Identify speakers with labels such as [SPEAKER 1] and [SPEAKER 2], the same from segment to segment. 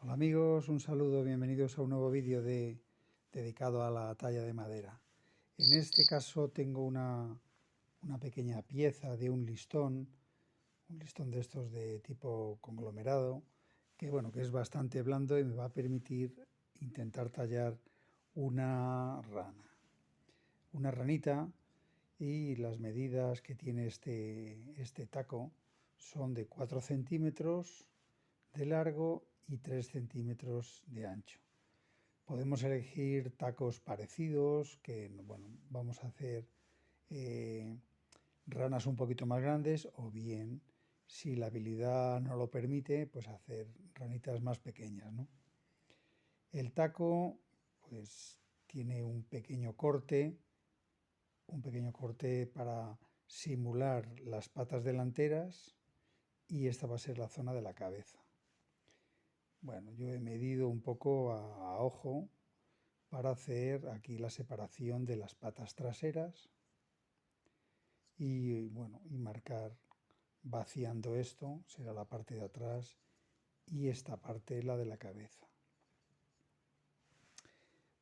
[SPEAKER 1] Hola amigos, un saludo, bienvenidos a un nuevo vídeo dedicado a la talla de madera. En este caso tengo una pequeña pieza de un listón de estos de tipo conglomerado, que bueno, que es bastante blando y me va a permitir intentar tallar una rana. Una ranita, y las medidas que tiene este taco son de 4 centímetros de largo y 3 centímetros de ancho. Podemos elegir tacos parecidos, que bueno, vamos a hacer ranas un poquito más grandes, o bien, si la habilidad no lo permite, pues hacer ranitas más pequeñas, ¿no? El taco pues tiene un pequeño corte para simular las patas delanteras, y esta va a ser la zona de la cabeza. Bueno, yo he medido un poco a ojo para hacer aquí la separación de las patas traseras y bueno, y marcar vaciando esto, será la parte de atrás, y esta parte la de la cabeza.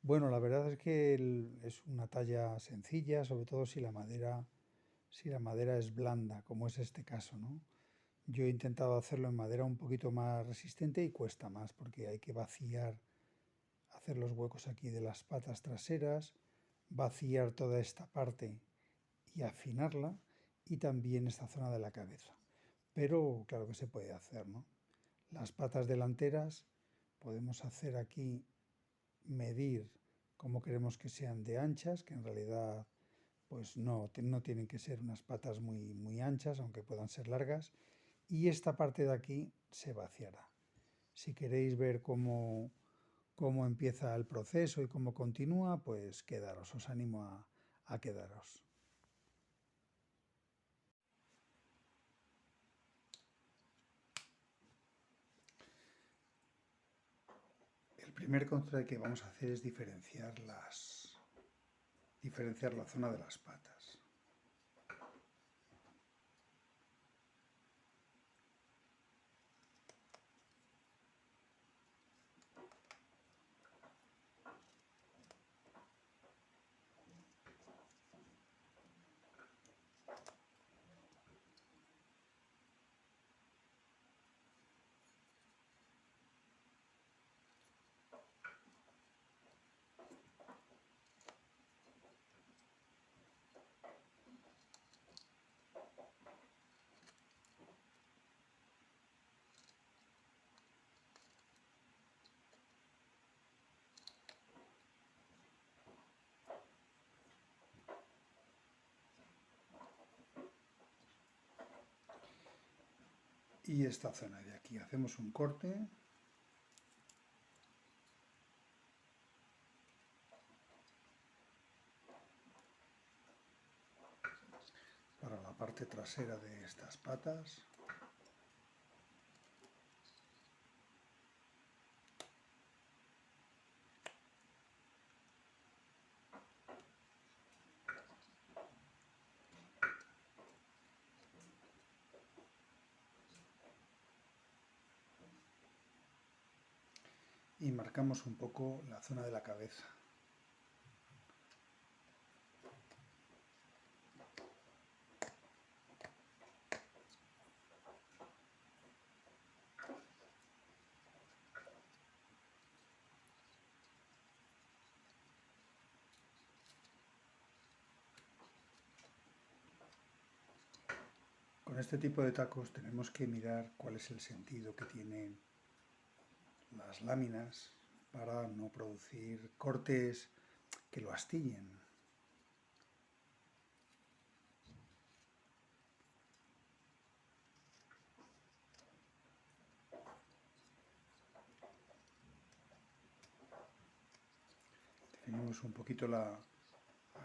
[SPEAKER 1] Bueno, la verdad es que es una talla sencilla, sobre todo si la madera es blanda, como es este caso, ¿no? Yo he intentado hacerlo en madera un poquito más resistente y cuesta más porque hay que vaciar, hacer los huecos aquí de las patas traseras, vaciar toda esta parte y afinarla, y también esta zona de la cabeza. Pero claro que se puede hacer, ¿no? Las patas delanteras podemos hacer aquí, medir cómo queremos que sean de anchas, que en realidad pues no tienen que ser unas patas muy anchas, aunque puedan ser largas, y esta parte de aquí se vaciará. Si queréis ver cómo empieza el proceso y cómo continúa, pues quedaros, os animo a quedaros. El primer control que vamos a hacer es diferenciar la zona de las patas. Y esta zona de aquí, hacemos un corte para la parte trasera de estas patas. Y marcamos un poco la zona de la cabeza. Con este tipo de tacos tenemos que mirar cuál es el sentido que tienen las láminas para no producir cortes que lo astillen. Tenemos un poquito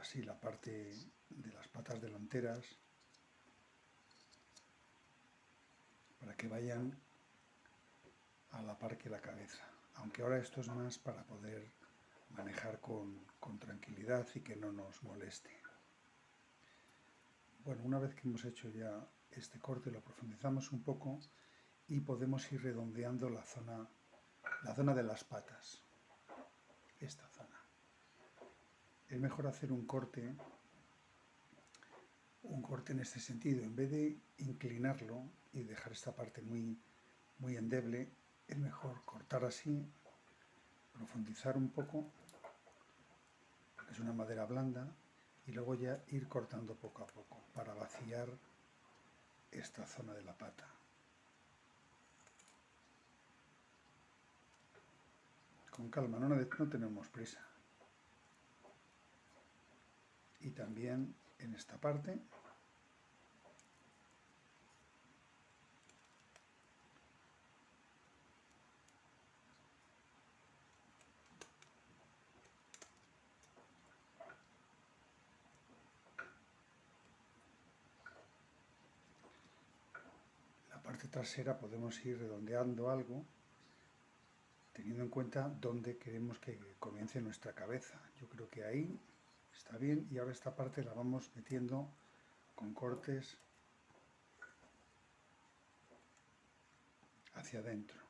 [SPEAKER 1] así la parte de las patas delanteras para que vayan a la par que la cabeza, aunque ahora esto es más para poder manejar con tranquilidad y que no nos moleste. Bueno, una vez que hemos hecho ya este corte, lo profundizamos un poco y podemos ir redondeando la zona la zona de las patas, esta zona. Es mejor hacer un corte en este sentido, en vez de inclinarlo y dejar esta parte muy, muy endeble, es mejor cortar así, profundizar un poco, porque es una madera blanda, y luego ya ir cortando poco a poco para vaciar esta zona de la pata. Con calma, no tenemos prisa. Y también en esta parte la parte trasera podemos ir redondeando algo teniendo en cuenta dónde queremos que comience nuestra cabeza. Yo creo que ahí está bien, y ahora esta parte la vamos metiendo con cortes hacia adentro.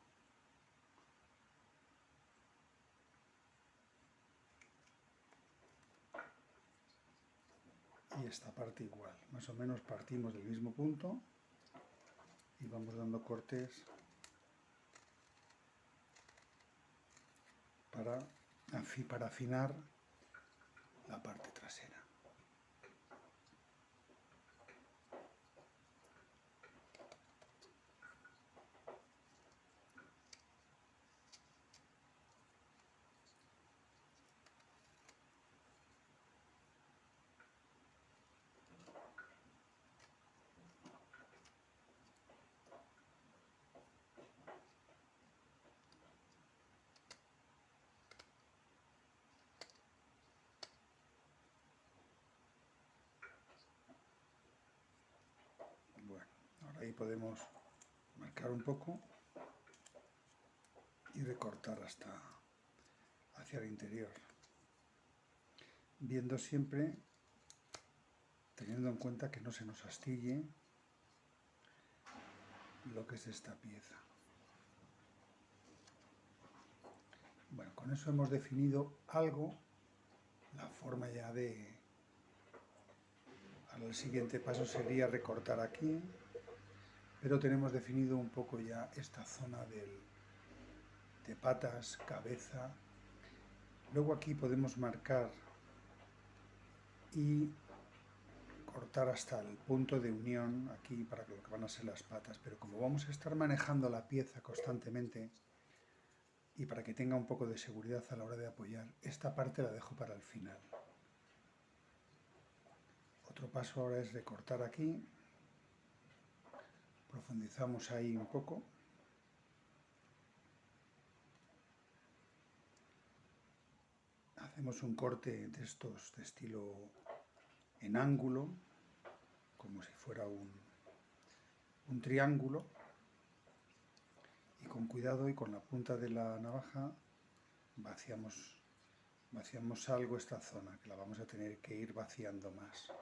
[SPEAKER 1] Y esta parte igual, más o menos partimos del mismo punto y vamos dando cortes para afinar la parte trasera. Bueno, ahora ahí podemos marcar un poco y recortar hasta hacia el interior, viendo siempre, teniendo en cuenta que no se nos astille lo que es esta pieza. Bueno, con eso hemos definido algo, la forma ya de... Ahora el siguiente paso sería recortar aquí, pero tenemos definido un poco ya esta zona de patas, cabeza. Luego aquí podemos marcar y cortar hasta el punto de unión aquí para lo que van a ser las patas, pero como vamos a estar manejando la pieza constantemente y para que tenga un poco de seguridad a la hora de apoyar, esta parte la dejo para el final. Otro paso ahora es recortar aquí, profundizamos ahí un poco. Hacemos un corte de estos de estilo en ángulo, como si fuera un triángulo, y con cuidado y con la punta de la navaja vaciamos algo esta zona, que la vamos a tener que ir vaciando más.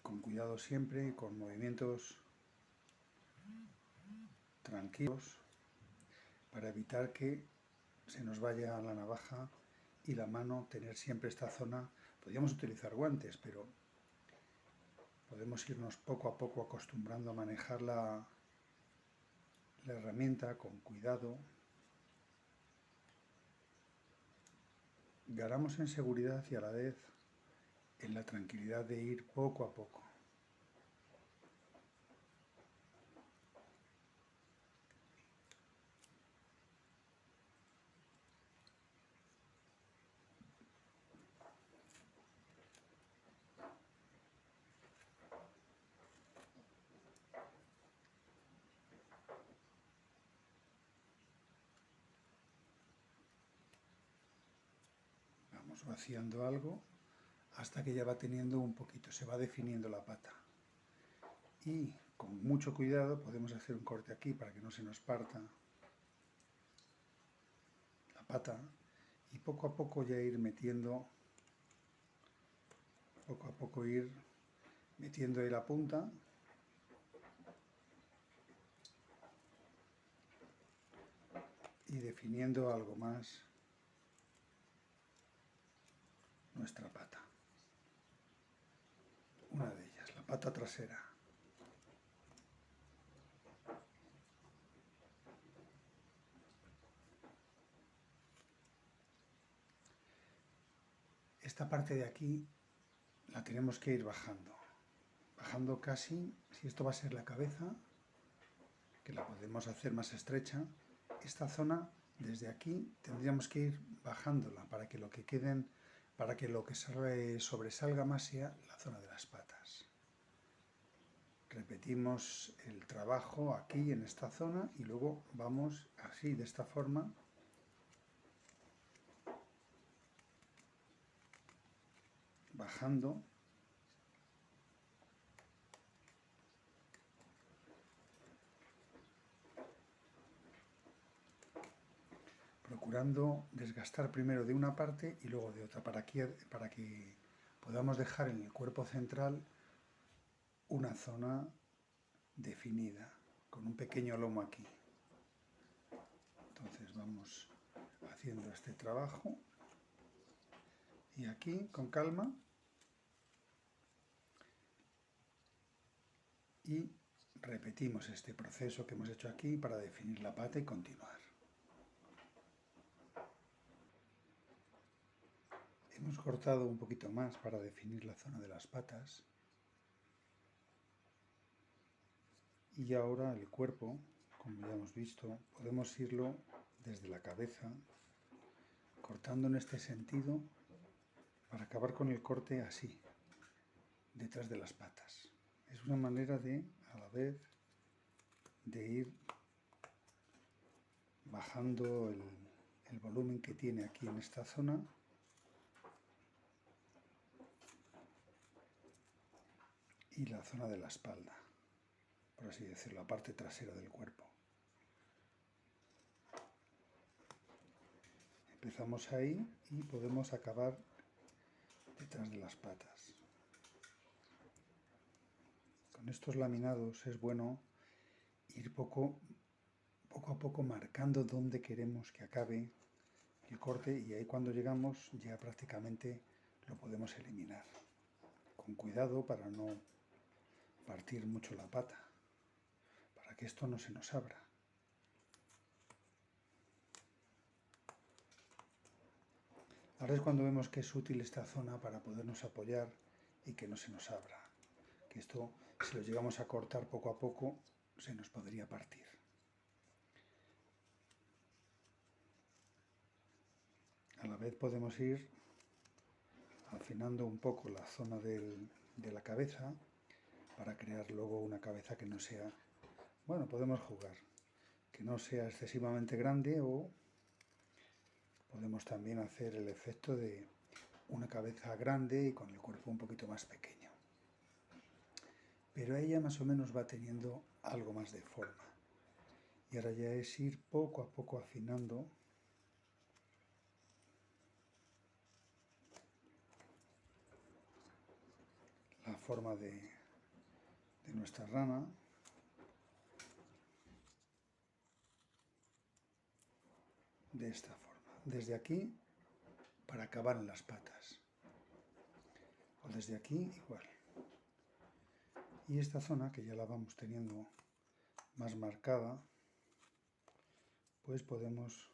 [SPEAKER 1] Con cuidado siempre y con movimientos tranquilos para evitar que se nos vaya la navaja y la mano, tener siempre esta zona. Podríamos utilizar guantes, pero podemos irnos poco a poco acostumbrando a manejar la herramienta con cuidado. Ganamos en seguridad y a la vez en la tranquilidad de ir poco a poco. Vamos vaciando algo hasta que ya va teniendo un poquito, se va definiendo la pata. Y con mucho cuidado podemos hacer un corte aquí para que no se nos parta la pata y poco a poco ya ir metiendo, poco a poco ir metiendo ahí la punta y definiendo algo más nuestra pata. Una de ellas, la pata trasera. Esta parte de aquí la tenemos que ir bajando. Bajando casi, si esto va a ser la cabeza, que la podemos hacer más estrecha, esta zona desde aquí tendríamos que ir bajándola para que lo que queden, para que lo que sobresalga más sea la zona de las patas. Repetimos el trabajo aquí en esta zona y luego vamos así, de esta forma, bajando procurando desgastar primero de una parte y luego de otra, para que podamos dejar en el cuerpo central una zona definida, con un pequeño lomo aquí. Entonces vamos haciendo este trabajo y aquí con calma y repetimos este proceso que hemos hecho aquí para definir la pata y continuar. Hemos cortado un poquito más para definir la zona de las patas y ahora el cuerpo, como ya hemos visto, podemos irlo desde la cabeza, cortando en este sentido para acabar con el corte así, detrás de las patas. Es una manera de, a la vez, de ir bajando el volumen que tiene aquí en esta zona y la zona de la espalda, por así decirlo, la parte trasera del cuerpo. Empezamos ahí y podemos acabar detrás de las patas. Con estos laminados es bueno ir poco a poco marcando dónde queremos que acabe el corte y ahí cuando llegamos ya prácticamente lo podemos eliminar. Con cuidado para no partir mucho la pata, para que esto no se nos abra. Ahora es cuando vemos que es útil esta zona para podernos apoyar y que no se nos abra. Que esto, si lo llegamos a cortar poco a poco, se nos podría partir. A la vez podemos ir afinando un poco la zona de la cabeza para crear luego una cabeza que no sea, bueno, podemos jugar, que no sea excesivamente grande o podemos también hacer el efecto de una cabeza grande y con el cuerpo un poquito más pequeño. Pero ella más o menos va teniendo algo más de forma. Y ahora ya es ir poco a poco afinando la forma de nuestra rana. De esta forma. Desde aquí para acabar en las patas. O desde aquí igual. Y esta zona que ya la vamos teniendo más marcada, pues podemos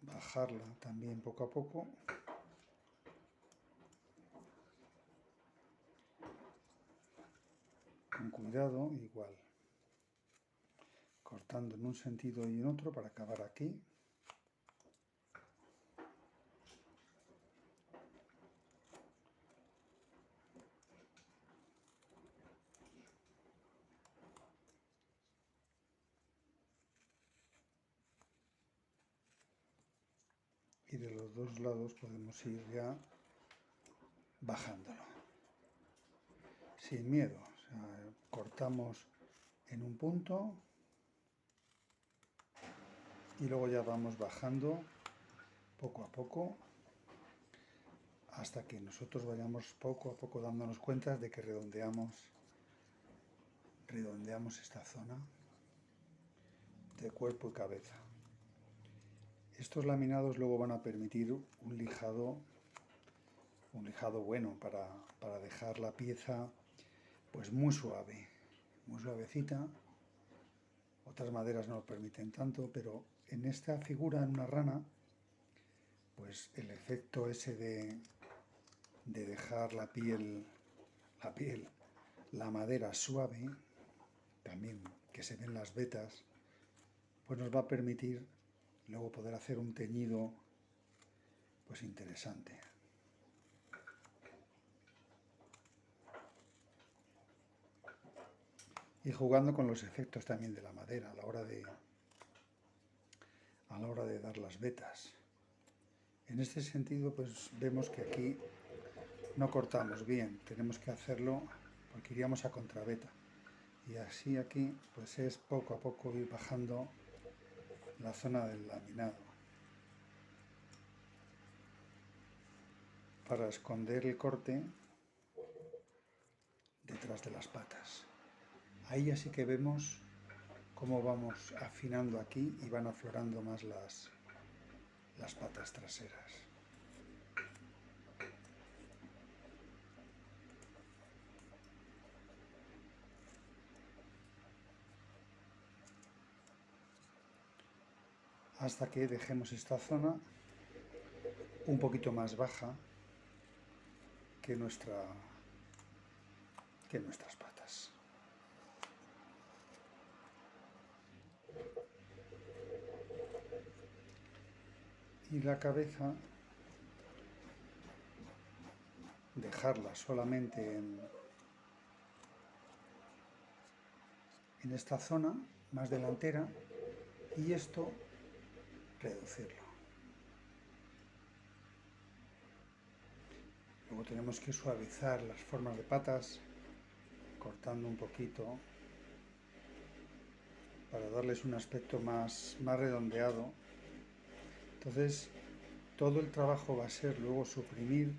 [SPEAKER 1] bajarla también poco a poco. Con cuidado, igual. Cortando en un sentido y en otro para acabar aquí. Y de los dos lados podemos ir ya bajándolo. Sin miedo. O sea, cortamos en un punto y luego ya vamos bajando poco a poco hasta que nosotros vayamos poco a poco dándonos cuenta de que redondeamos esta zona de cuerpo y cabeza. Estos laminados luego van a permitir un lijado bueno para dejar la pieza pues muy suave, muy suavecita. Otras maderas no lo permiten tanto, pero en esta figura, en una rana, pues el efecto ese de dejar la madera suave, también que se ven las vetas, pues nos va a permitir luego poder hacer un teñido pues interesante. Y jugando con los efectos también de la madera a la hora de dar las vetas. En este sentido, pues vemos que aquí no cortamos bien, tenemos que hacerlo porque iríamos a contraveta. Y así aquí, pues es poco a poco ir bajando la zona del laminado para esconder el corte detrás de las patas. Ahí así que vemos cómo vamos afinando aquí y van aflorando más las patas traseras. Hasta que dejemos esta zona un poquito más baja que nuestras patas. Y la cabeza, dejarla solamente en esta zona más delantera y esto reducirlo. Luego tenemos que suavizar las formas de patas cortando un poquito para darles un aspecto más redondeado. Entonces todo el trabajo va a ser luego suprimir,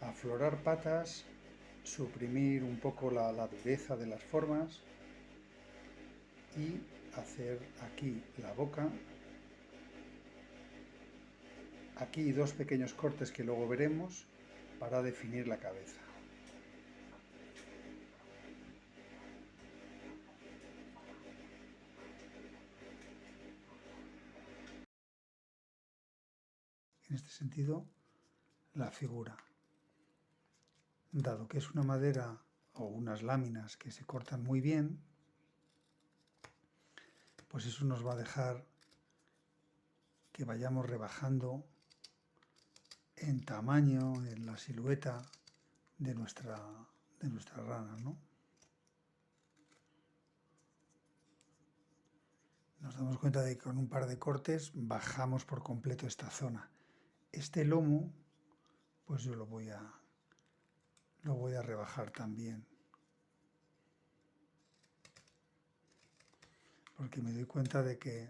[SPEAKER 1] aflorar patas, suprimir un poco la dureza de las formas y hacer aquí la boca, aquí dos pequeños cortes que luego veremos para definir la cabeza. En este sentido, la figura, dado que es una madera o unas láminas que se cortan muy bien, pues eso nos va a dejar que vayamos rebajando en tamaño, en la silueta de nuestra rana, ¿no? Nos damos cuenta de que con un par de cortes bajamos por completo esta zona. Este lomo, pues yo lo voy a rebajar también, porque me doy cuenta de que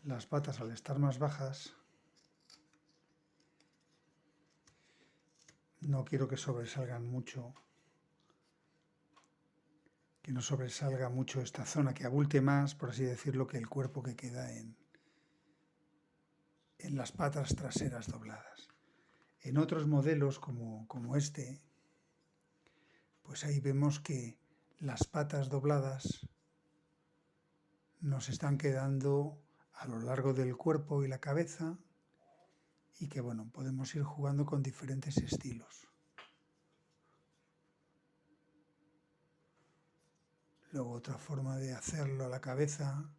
[SPEAKER 1] las patas, al estar más bajas, no quiero que sobresalgan mucho, que no sobresalga mucho esta zona, que abulte más, por así decirlo, que el cuerpo que queda en las patas traseras dobladas. En otros modelos como este, pues ahí vemos que las patas dobladas nos están quedando a lo largo del cuerpo y la cabeza y que bueno, podemos ir jugando con diferentes estilos. Luego otra forma de hacerlo a la cabeza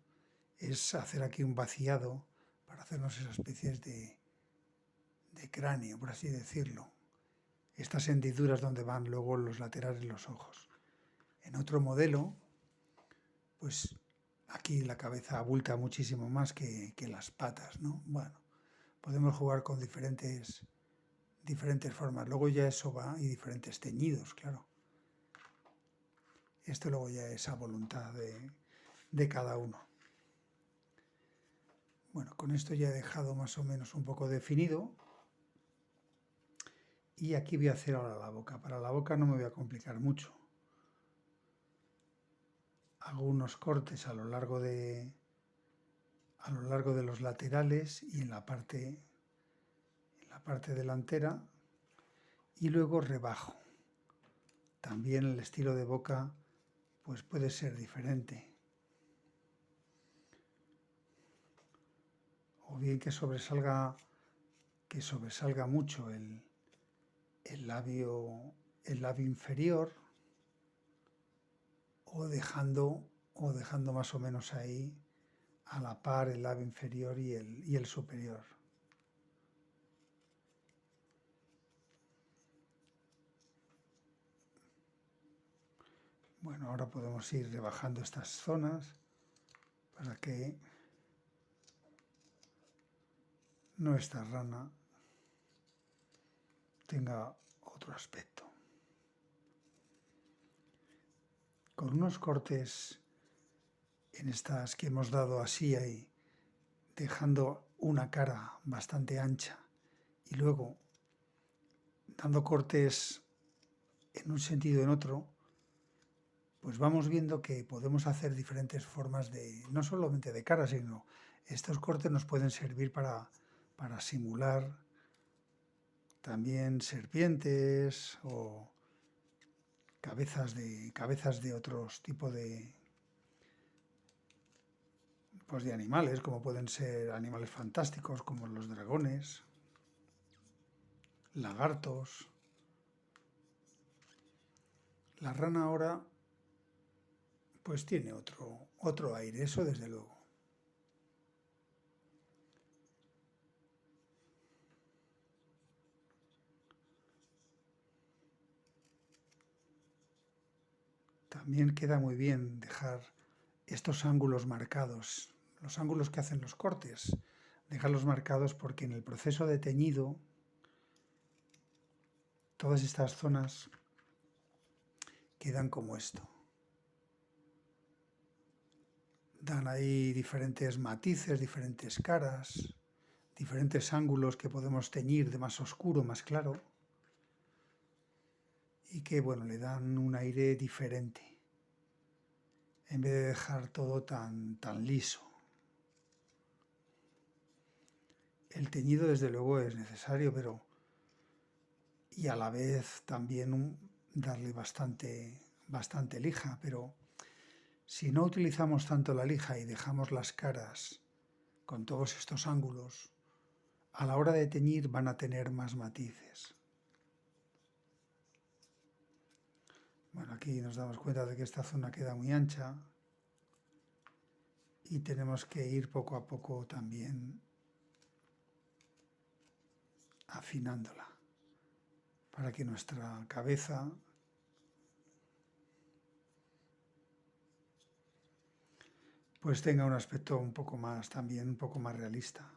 [SPEAKER 1] es hacer aquí un vaciado para hacernos esas especies de cráneo, por así decirlo. Estas hendiduras donde van luego los laterales de los ojos. En otro modelo, pues aquí la cabeza abulta muchísimo más que las patas, ¿no? Bueno, podemos jugar con diferentes formas. Luego ya eso va y diferentes teñidos, claro. Esto luego ya es a voluntad de cada uno. Bueno, con esto ya he dejado más o menos un poco definido. Y aquí voy a hacer ahora la boca. Para la boca no me voy a complicar mucho. Hago unos cortes a lo largo a lo largo de los laterales y en la parte delantera, y luego rebajo. También el estilo de boca pues puede ser diferente. O bien que sobresalga mucho el labio inferior, o dejando más o menos ahí a la par el labio inferior y el superior. Bueno, ahora podemos ir rebajando estas zonas para que nuestra rana tenga otro aspecto. Con unos cortes en estas que hemos dado así ahí, dejando una cara bastante ancha y luego dando cortes en un sentido y en otro, pues vamos viendo que podemos hacer diferentes formas no solamente de cara, sino estos cortes nos pueden servir para simular también serpientes o cabezas de otros tipos pues de animales, como pueden ser animales fantásticos como los dragones, lagartos. La rana ahora pues tiene otro aire, eso desde luego. También queda muy bien dejar estos ángulos marcados, los ángulos que hacen los cortes, dejarlos marcados porque en el proceso de teñido todas estas zonas quedan como esto. Dan ahí diferentes matices, diferentes caras, diferentes ángulos que podemos teñir de más oscuro, más claro, y que, bueno, le dan un aire diferente, en vez de dejar todo tan liso. El teñido, desde luego, es necesario, y a la vez también darle bastante lija, pero si no utilizamos tanto la lija y dejamos las caras con todos estos ángulos, a la hora de teñir van a tener más matices. Bueno, aquí nos damos cuenta de que esta zona queda muy ancha y tenemos que ir poco a poco también afinándola para que nuestra cabeza pues tenga un aspecto un poco más realista.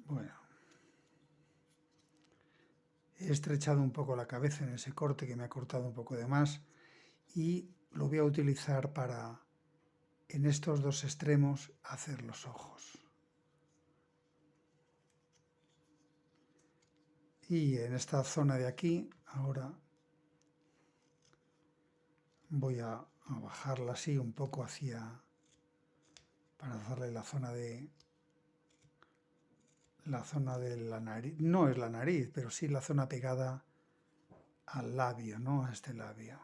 [SPEAKER 1] Bueno, he estrechado un poco la cabeza en ese corte que me ha cortado un poco de más y lo voy a utilizar para, en estos dos extremos, hacer los ojos. Y en esta zona de aquí, ahora voy a bajarla así un poco para hacerle la zona de la nariz. No es la nariz, pero sí la zona pegada al labio, ¿no? A este labio.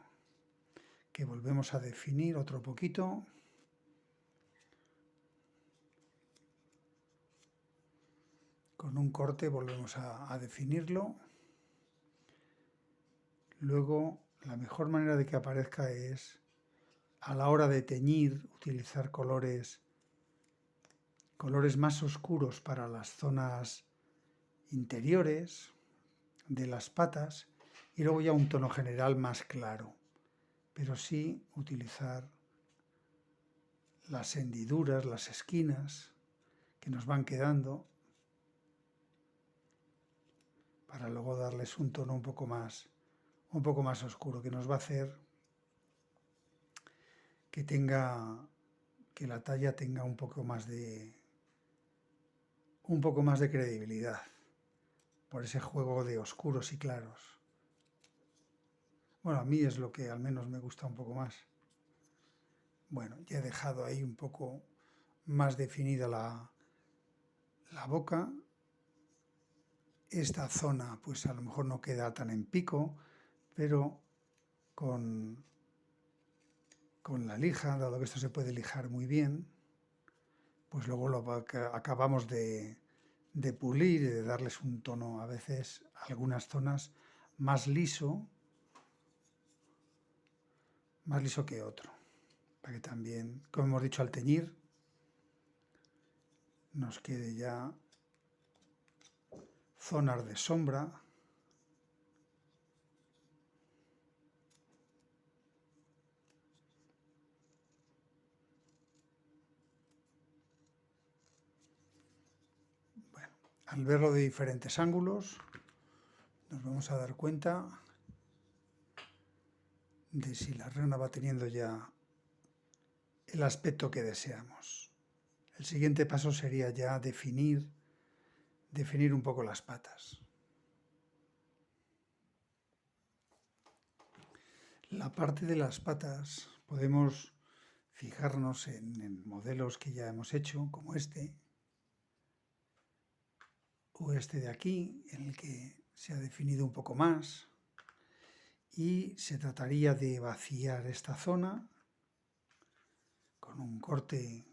[SPEAKER 1] Que volvemos a definir otro poquito. Con un corte volvemos a definirlo. Luego, la mejor manera de que aparezca es, a la hora de teñir, utilizar colores más oscuros para las zonas interiores de las patas y luego ya un tono general más claro, pero sí utilizar las hendiduras, las esquinas que nos van quedando para luego darles un tono un poco más oscuro, que nos va a hacer que que la talla tenga un poco más de credibilidad por ese juego de oscuros y claros. Bueno, a mí es lo que al menos me gusta un poco más. Bueno, ya he dejado ahí un poco más definida la boca. Esta zona pues a lo mejor no queda tan en pico, pero con la lija, dado que esto se puede lijar muy bien, pues luego acabamos de pulir y de darles un tono a veces, algunas zonas, más liso que otro. Para que también, como hemos dicho, al teñir, nos quede ya zonas de sombra. Bueno, al verlo de diferentes ángulos, nos vamos a dar cuenta de si la rana va teniendo ya el aspecto que deseamos. El siguiente paso sería ya definir un poco las patas. La parte de las patas podemos fijarnos en modelos que ya hemos hecho, como este, o este de aquí, en el que se ha definido un poco más, y se trataría de vaciar esta zona con un corte.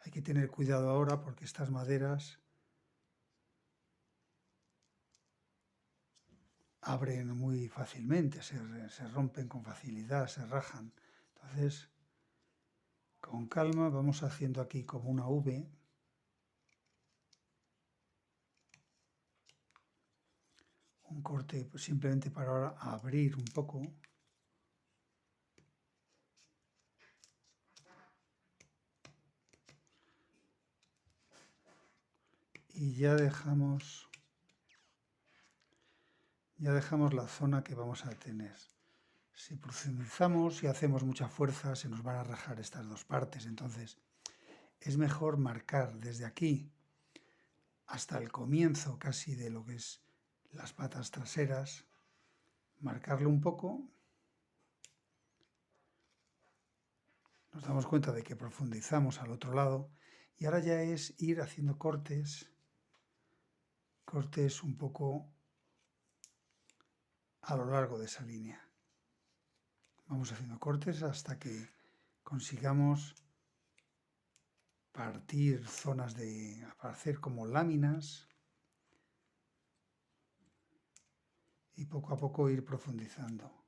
[SPEAKER 1] Hay que tener cuidado ahora porque estas maderas abren muy fácilmente, se rompen con facilidad, se rajan. Entonces, con calma vamos haciendo aquí como una V. Un corte pues, simplemente para ahora abrir un poco. Y ya dejamos la zona que vamos a tener. Si profundizamos y hacemos mucha fuerza, se nos van a rajar estas dos partes. Entonces, es mejor marcar desde aquí hasta el comienzo casi de lo que es las patas traseras, marcarlo un poco. Nos damos cuenta de que profundizamos al otro lado y ahora ya es ir haciendo cortes un poco a lo largo de esa línea. Vamos haciendo cortes hasta que consigamos partir zonas para hacer como láminas y poco a poco ir profundizando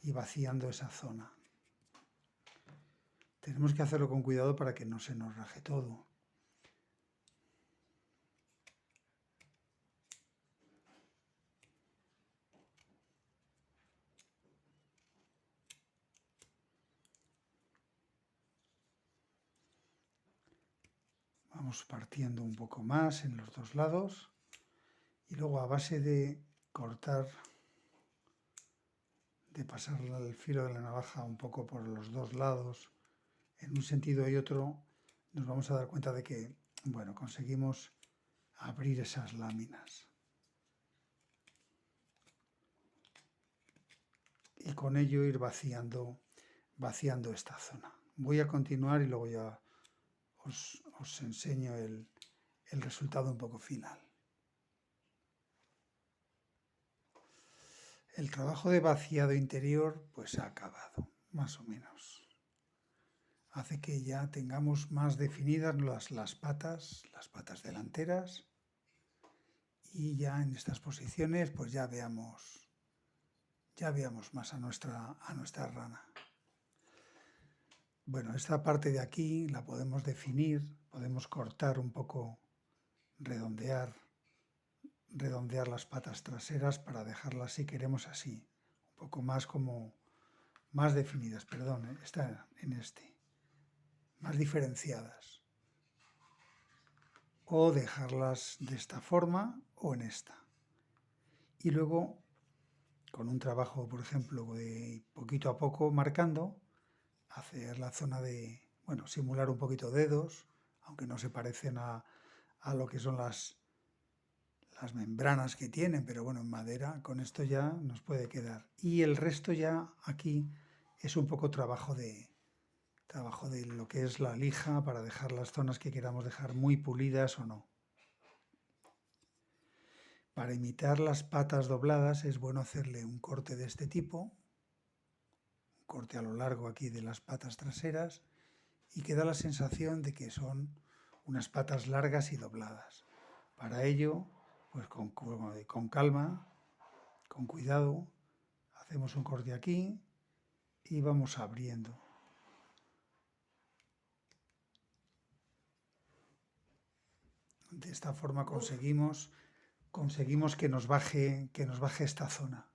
[SPEAKER 1] y vaciando esa zona. Tenemos que hacerlo con cuidado para que no se nos raje todo. Vamos partiendo un poco más en los dos lados y luego a base de cortar, de pasar el filo de la navaja un poco por los dos lados, en un sentido y otro, nos vamos a dar cuenta de que, bueno, conseguimos abrir esas láminas. Y con ello ir vaciando esta zona. Voy a continuar y luego ya os enseño el resultado un poco final. El trabajo de vaciado interior pues ha acabado, más o menos. Hace que ya tengamos más definidas las patas delanteras y ya en estas posiciones pues ya veamos más a nuestra rana. Bueno, esta parte de aquí la podemos definir, podemos cortar un poco, redondear las patas traseras para dejarlas, si queremos, así, un poco más más definidas, perdón, está en más diferenciadas. O dejarlas de esta forma o en esta. y luego con un trabajo, por ejemplo, de poquito a poco marcando, hacer la zona de, bueno, simular un poquito dedos, aunque no se parecen a lo que son las membranas que tienen, pero bueno, en madera con esto ya nos puede quedar. Y el resto ya aquí es un poco trabajo de lo que es la lija para dejar las zonas que queramos dejar muy pulidas o no. Para imitar las patas dobladas es bueno hacerle un corte de este tipo, un corte a lo largo aquí de las patas traseras, y queda la sensación de que son unas patas largas y dobladas. Para ello, pues con calma, con cuidado, hacemos un corte aquí y vamos abriendo. De esta forma conseguimos que nos baje esta zona.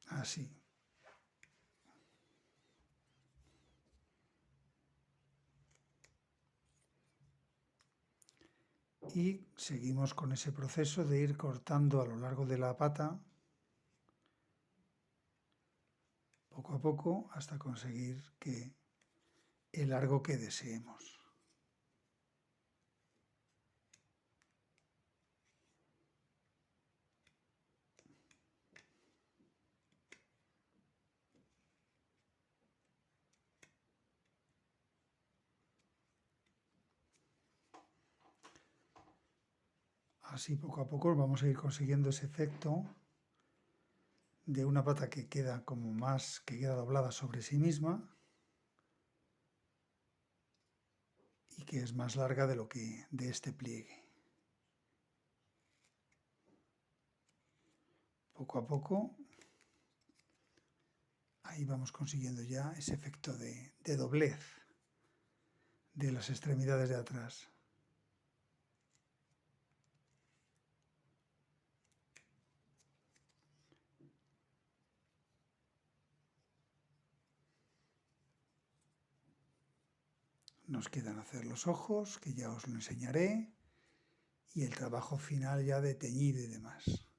[SPEAKER 1] Así. Y seguimos con ese proceso de ir cortando a lo largo de la pata, poco a poco, hasta conseguir que el largo que deseemos. Así poco a poco vamos a ir consiguiendo ese efecto de una pata que queda como más, que queda doblada sobre sí misma y que es más larga de lo que de este pliegue. Poco a poco ahí vamos consiguiendo ya ese efecto de doblez de las extremidades de atrás. Nos quedan hacer los ojos, que ya os lo enseñaré, y el trabajo final ya de teñido y demás.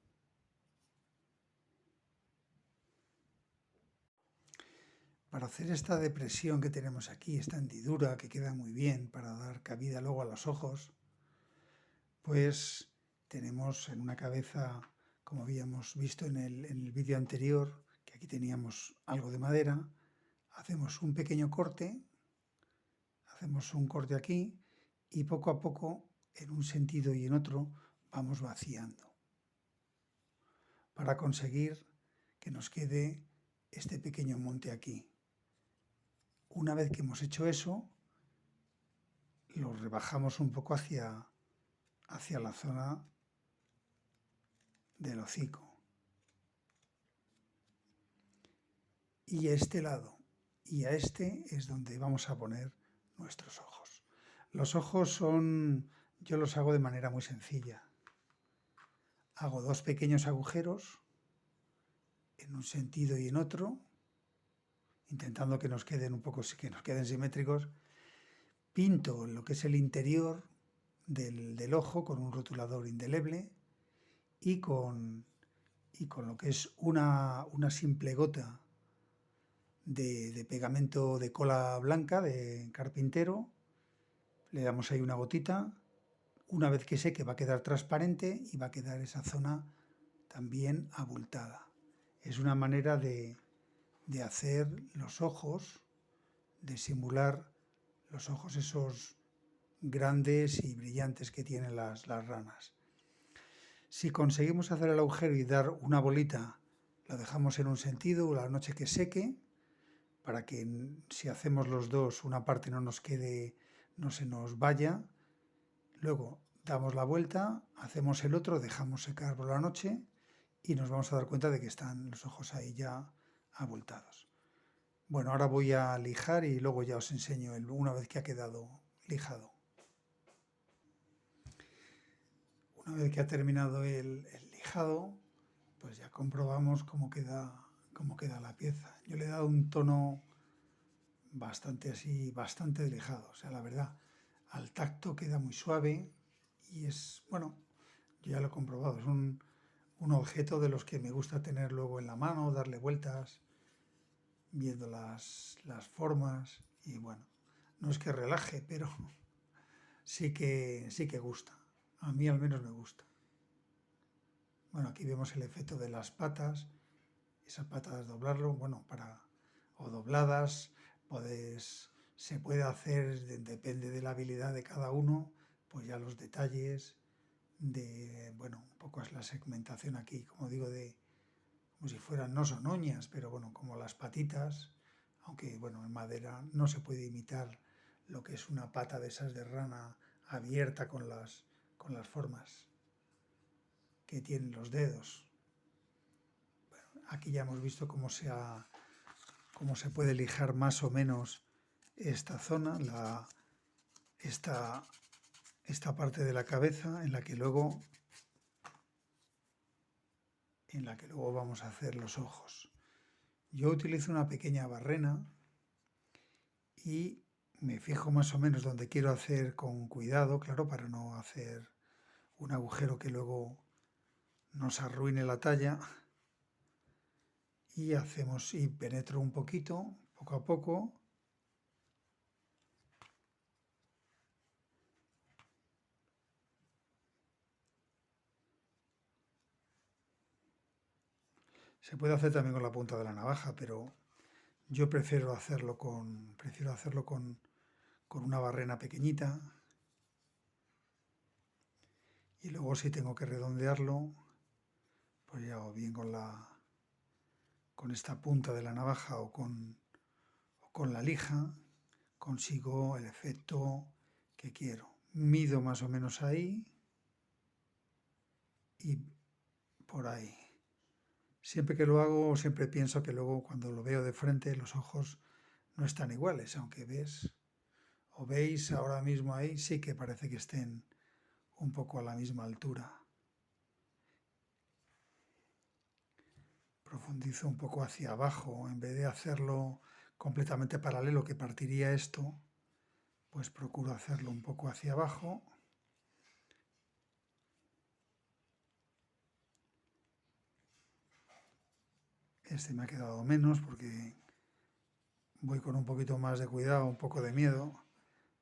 [SPEAKER 1] Para hacer esta depresión que tenemos aquí, esta hendidura que queda muy bien para dar cabida luego a los ojos, pues tenemos en una cabeza, como habíamos visto en el vídeo anterior, que aquí teníamos algo de madera, hacemos un pequeño corte, hacemos un corte aquí y poco a poco, en un sentido y en otro, vamos vaciando para conseguir que nos quede este pequeño monte aquí. Una vez que hemos hecho eso, lo rebajamos un poco hacia la zona del hocico. Y a este lado y a este es donde vamos a poner nuestros ojos. Los ojos yo los hago de manera muy sencilla. Hago dos pequeños agujeros en un sentido y en otro, intentando que nos queden que nos queden simétricos. Pinto lo que es el interior del ojo con un rotulador indeleble y con lo que es una simple gota de pegamento de cola blanca de carpintero. Le damos ahí una gotita. Una vez que seque va a quedar transparente y va a quedar esa zona también abultada. Es una manera de hacer los ojos, de simular los ojos esos grandes y brillantes que tienen las ranas. Si conseguimos hacer el agujero y dar una bolita, lo dejamos en un sentido la noche que seque, para que si hacemos los dos una parte no nos quede, no se nos vaya. Luego damos la vuelta, hacemos el otro, dejamos secar por la noche y nos vamos a dar cuenta de que están los ojos ahí ya abultados. Bueno, ahora voy a lijar y luego ya os enseño una vez que ha quedado lijado. Una vez que ha terminado el lijado, pues ya comprobamos cómo queda la pieza. Yo le he dado un tono bastante delicado, o sea, la verdad, al tacto queda muy suave y es, bueno, yo ya lo he comprobado, es un objeto de los que me gusta tener luego en la mano, darle vueltas, viendo las formas y bueno, no es que relaje, pero sí que gusta. A mí al menos me gusta. Bueno, aquí vemos el efecto de las patas, esas patas doblarlo, bueno, o dobladas, se puede hacer, depende de la habilidad de cada uno, pues ya los detalles bueno, un poco es la segmentación aquí, como digo, como si fueran, no son uñas, pero bueno, como las patitas, aunque bueno, en madera no se puede imitar lo que es una pata de esas de rana abierta con las formas que tienen los dedos. Aquí ya hemos visto cómo se puede lijar más o menos esta zona, esta, esta parte de la cabeza en la que luego vamos a hacer los ojos. Yo utilizo una pequeña barrena y me fijo más o menos donde quiero hacer con cuidado, claro, para no hacer un agujero que luego nos arruine la talla. Y penetro un poquito, poco a poco. Se puede hacer también con la punta de la navaja, pero yo prefiero hacerlo con una barrena pequeñita. Y luego si tengo que redondearlo, pues ya o bien con esta punta de la navaja o con la lija, consigo el efecto que quiero. Mido más o menos ahí y por ahí. Siempre que lo hago, siempre pienso que luego cuando lo veo de frente, los ojos no están iguales, aunque veis ahora mismo ahí, sí que parece que estén un poco a la misma altura. Profundizo un poco hacia abajo, en vez de hacerlo completamente paralelo, que partiría esto, pues procuro hacerlo un poco hacia abajo. Este me ha quedado menos porque voy con un poquito más de cuidado, un poco de miedo,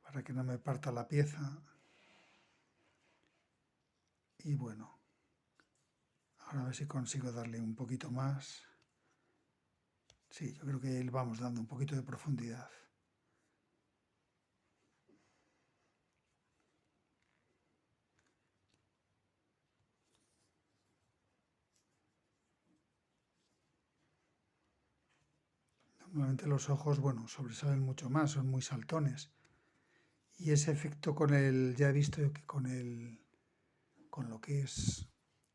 [SPEAKER 1] para que no me parta la pieza. Y bueno, ahora a ver si consigo darle un poquito más. Sí, yo creo que le vamos dando un poquito de profundidad. Normalmente los ojos, bueno, sobresalen mucho más, son muy saltones. Y ese efecto ya he visto que con lo que es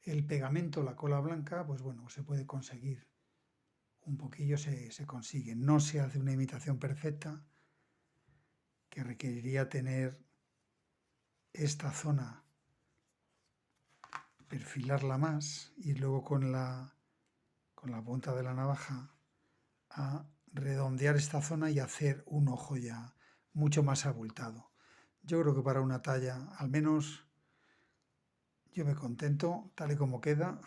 [SPEAKER 1] el pegamento, la cola blanca, pues bueno, se puede conseguir. Un poquillo se consigue. No se hace una imitación perfecta, que requeriría tener esta zona, perfilarla más y luego con la punta de la navaja a redondear esta zona y hacer un ojo ya mucho más abultado. Yo creo que para una talla, al menos yo me contento tal y como queda.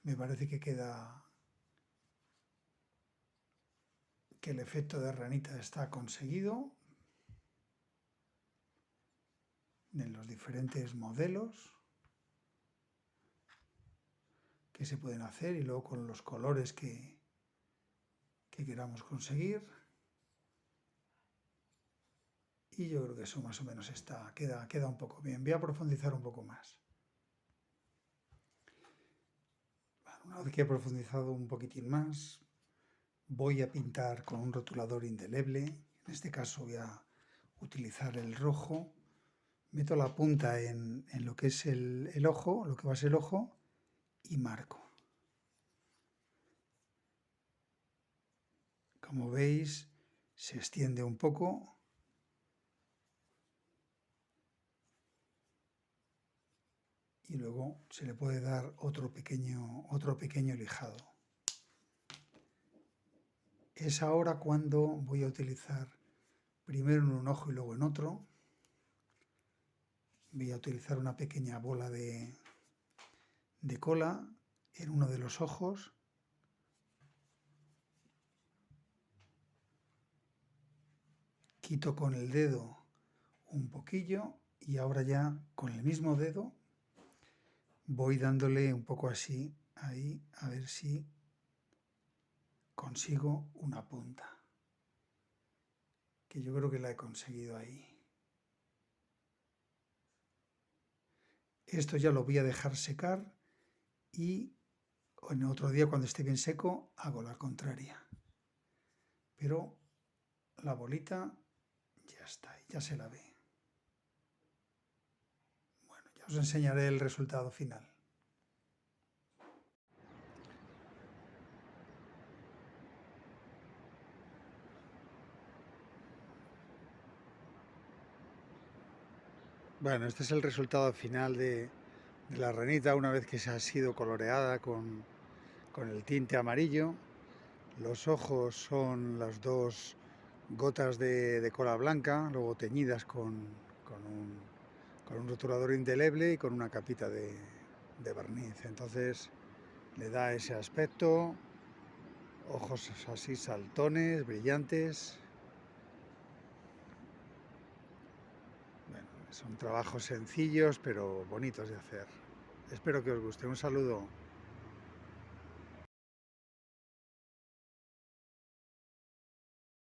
[SPEAKER 1] Me parece que el efecto de ranita está conseguido en los diferentes modelos que se pueden hacer y luego con los colores que queramos conseguir. Y yo creo que eso más o menos queda un poco bien. Voy a profundizar un poco más. Una vez que he profundizado un poquitín más, voy a pintar con un rotulador indeleble. En este caso voy a utilizar el rojo. Meto la punta en lo que es el ojo, lo que va a ser el ojo, y marco. Como veis, se extiende un poco. Y luego se le puede dar otro pequeño lijado. Es ahora cuando voy a utilizar primero en un ojo y luego en otro. Voy a utilizar una pequeña bola de cola en uno de los ojos. Quito con el dedo un poquillo y ahora ya con el mismo dedo voy dándole un poco así, ahí, a ver si consigo una punta. Que yo creo que la he conseguido ahí. Esto ya lo voy a dejar secar y en otro día cuando esté bien seco hago la contraria. Pero la bolita ya está, ya se la ve. Bueno, ya os enseñaré el resultado final. Bueno, este es el resultado final de la ranita una vez que se ha sido coloreada con el tinte amarillo. Los ojos son las dos gotas de cola blanca, luego teñidas con un rotulador indeleble y con una capita de barniz. Entonces le da ese aspecto, ojos así saltones, brillantes. Bueno, son trabajos sencillos pero bonitos de hacer. Espero que os guste. Un saludo.